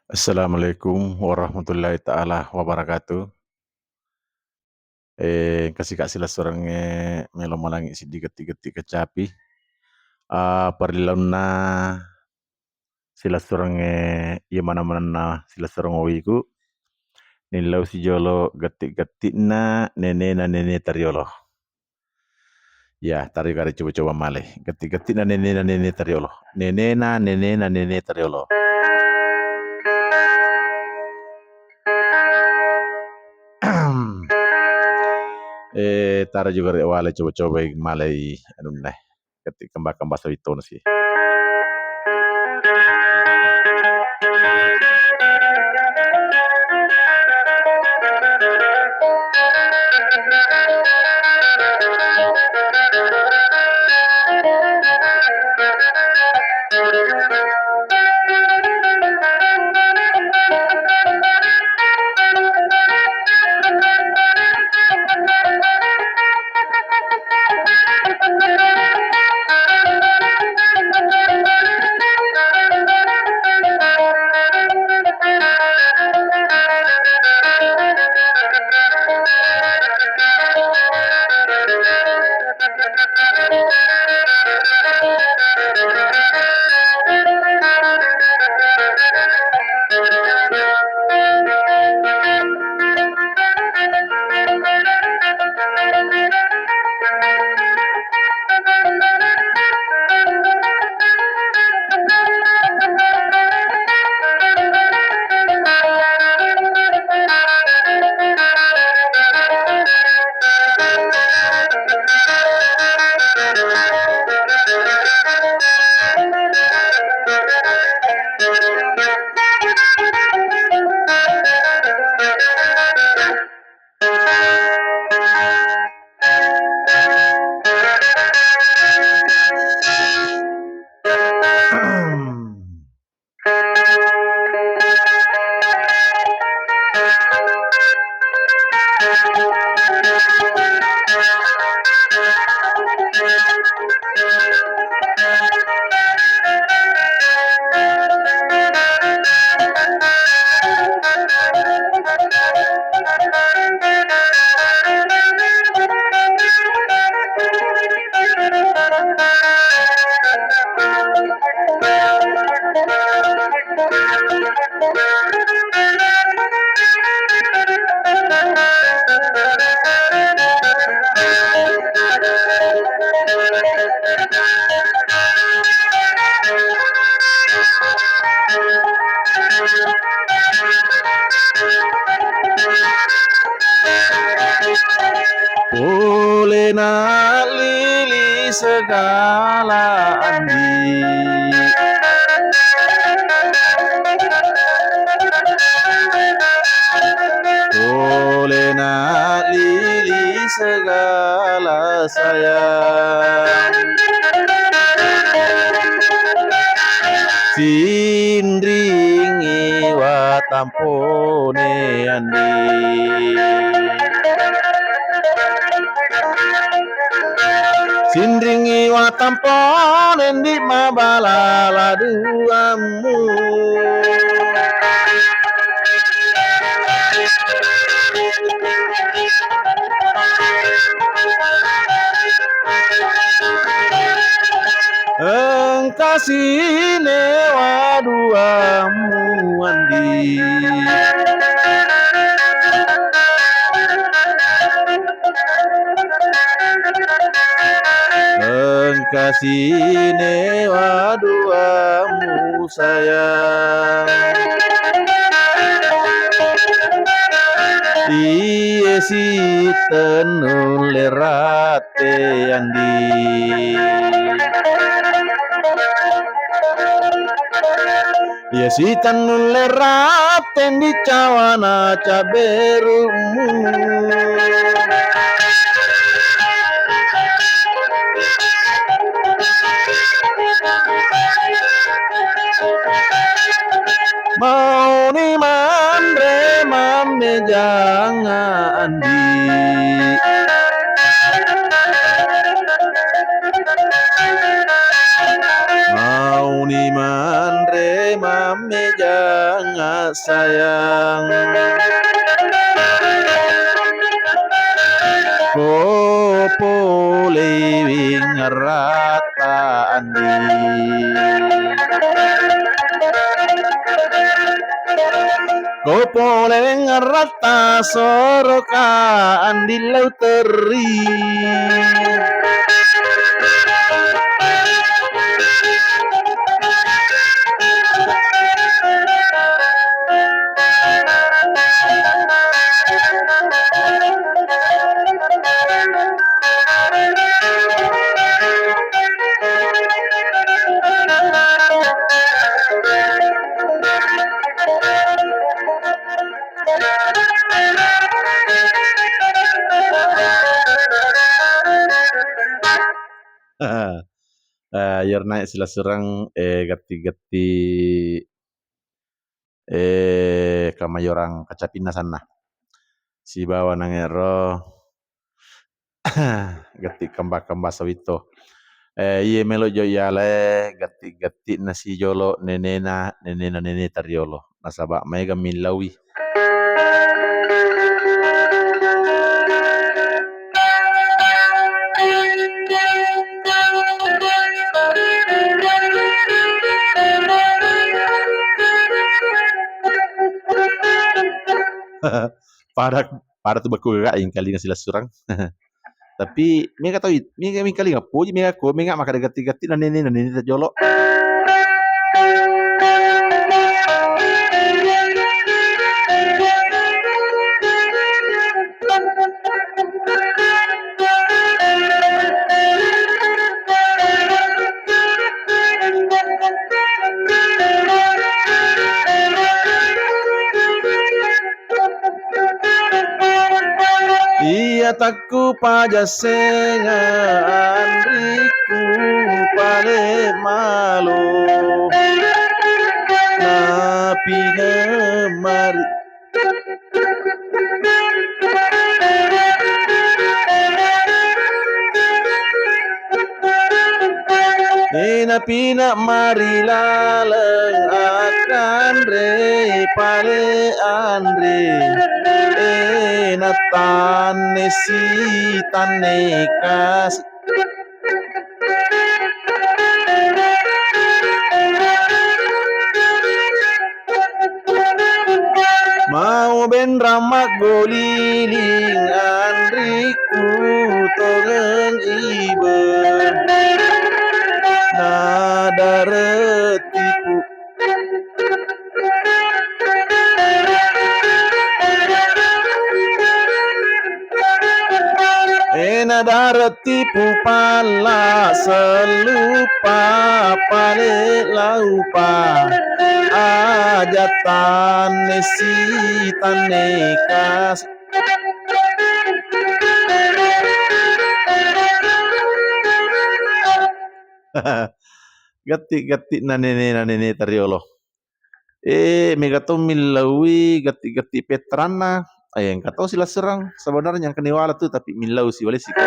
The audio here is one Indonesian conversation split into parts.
Assalamualaikum warahmatullahi taala wabarakatuh. Kasih kak sila sorang melo malangi si geti kecapi. Parilaun na sila sorang ia mana mana na sila sorang owiku. Nilau si jolo geti na nene tariolo. Ya, tari kare coba-coba maleh. Geti na nene tariolo. Nene na nene tariolo. Tara juga wale coba-coba malai anu neh. Ketik kembang-kembang sawiton sih. Boleh na lili segala andi. Boleh na lili segala sayang. Sindringi wa tampone andi. Sindringi wa tampone di mabalala duamu. Engkasine wa duamu andi. Engkasine wa duamu sayang. Iye si tenun lerate andi. Iye si tenun lerate di cawana caberumu. Mau ni mandre mame jangan andi. Mau ni manre mame jangan sayang ko lewing rata andi ko lewing rata soroka andi lau teri Yer naik sila surang gati-gati kamayorang kacapina sana si bawa nangero gati kamba-kamba sawito iye melo joyale gati-gati nasi jolo nenena nene tariolo nasaba mega milawi pada tu baku yang kali sila surang tapi mega tahu mega kali ngapuji mega ko mega maka gati-gati na nene jolo Iya takku pajasenga andriku pale malu napi nemari pina marilaleng akan re pale andre natane si tane kas mau ben ramak goliling andriku tongen ibe nada retipu nada retipu pala selupa pale laupa ajatan si tane kas gati-gati na nene tariolo megato milawi gati-gati petrana yang kata sila serang sebenarnya yang keniwala tuh tapi milau si wale siko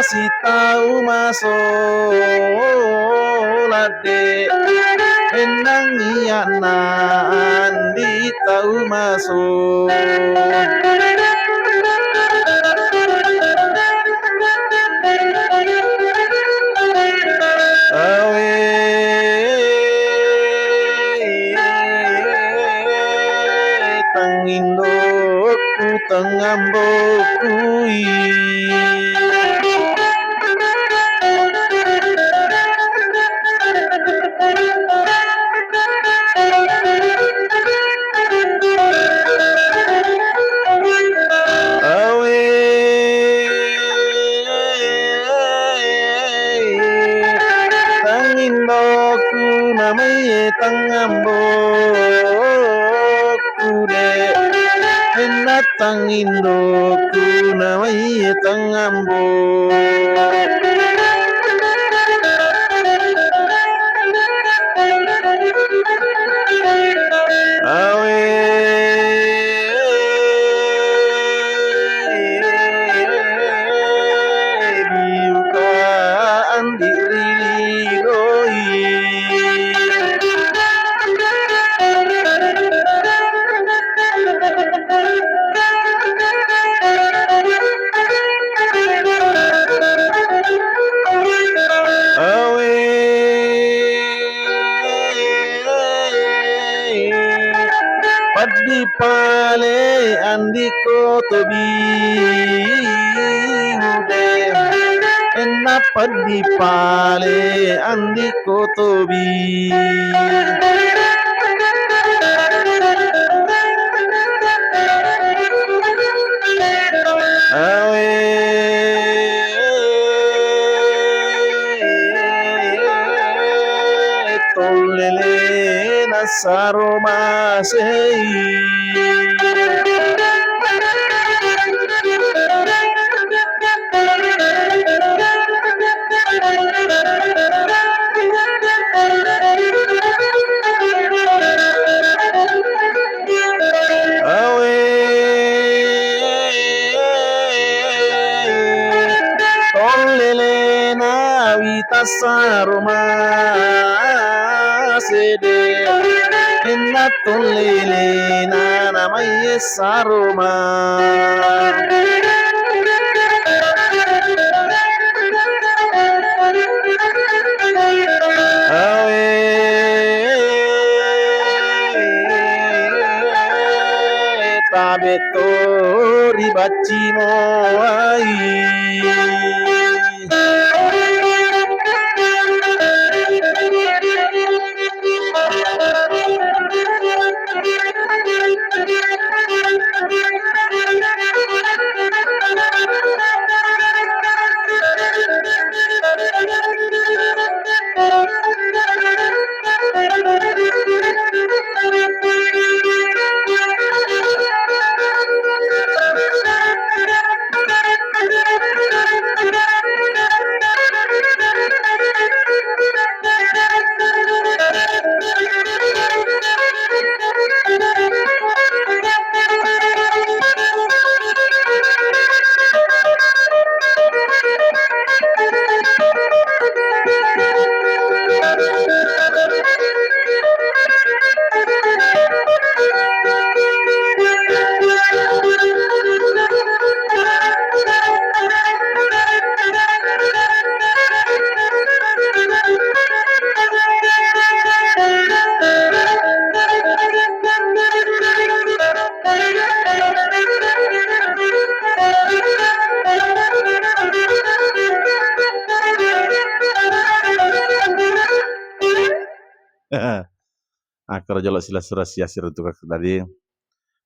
kasih tahu masuk lade enang iya andi tahu masuk tangindoku tengamboku tangindo kunamai tangambo. Awe diukaan dirililoi. Awe Paddi pale andiko tobi ude enna paddi pale andiko tobi. Awe tollele nasaromasei. Awe tollele na vitasaroma sede enna tollele na namaye saroma. Tabeto ribacimo ai. Akar jolo sila surasi asir untuk tadi.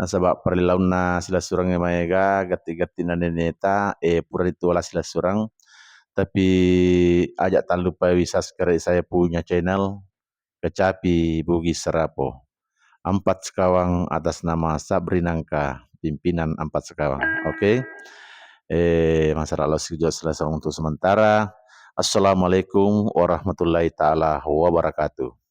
Nasabak perlilauna sila surang maega gati-gati na neneta pura dituala sila surang. Tapi ajak tak lupa subscribe saya punya channel Kecapi Bugis Serapo. 4 Sekawang atas nama Sabrinangka, pimpinan 4 Sekawang. Oke. Masyarakat Allah selesai untuk sementara. Assalamualaikum warahmatullahi taala wabarakatuh.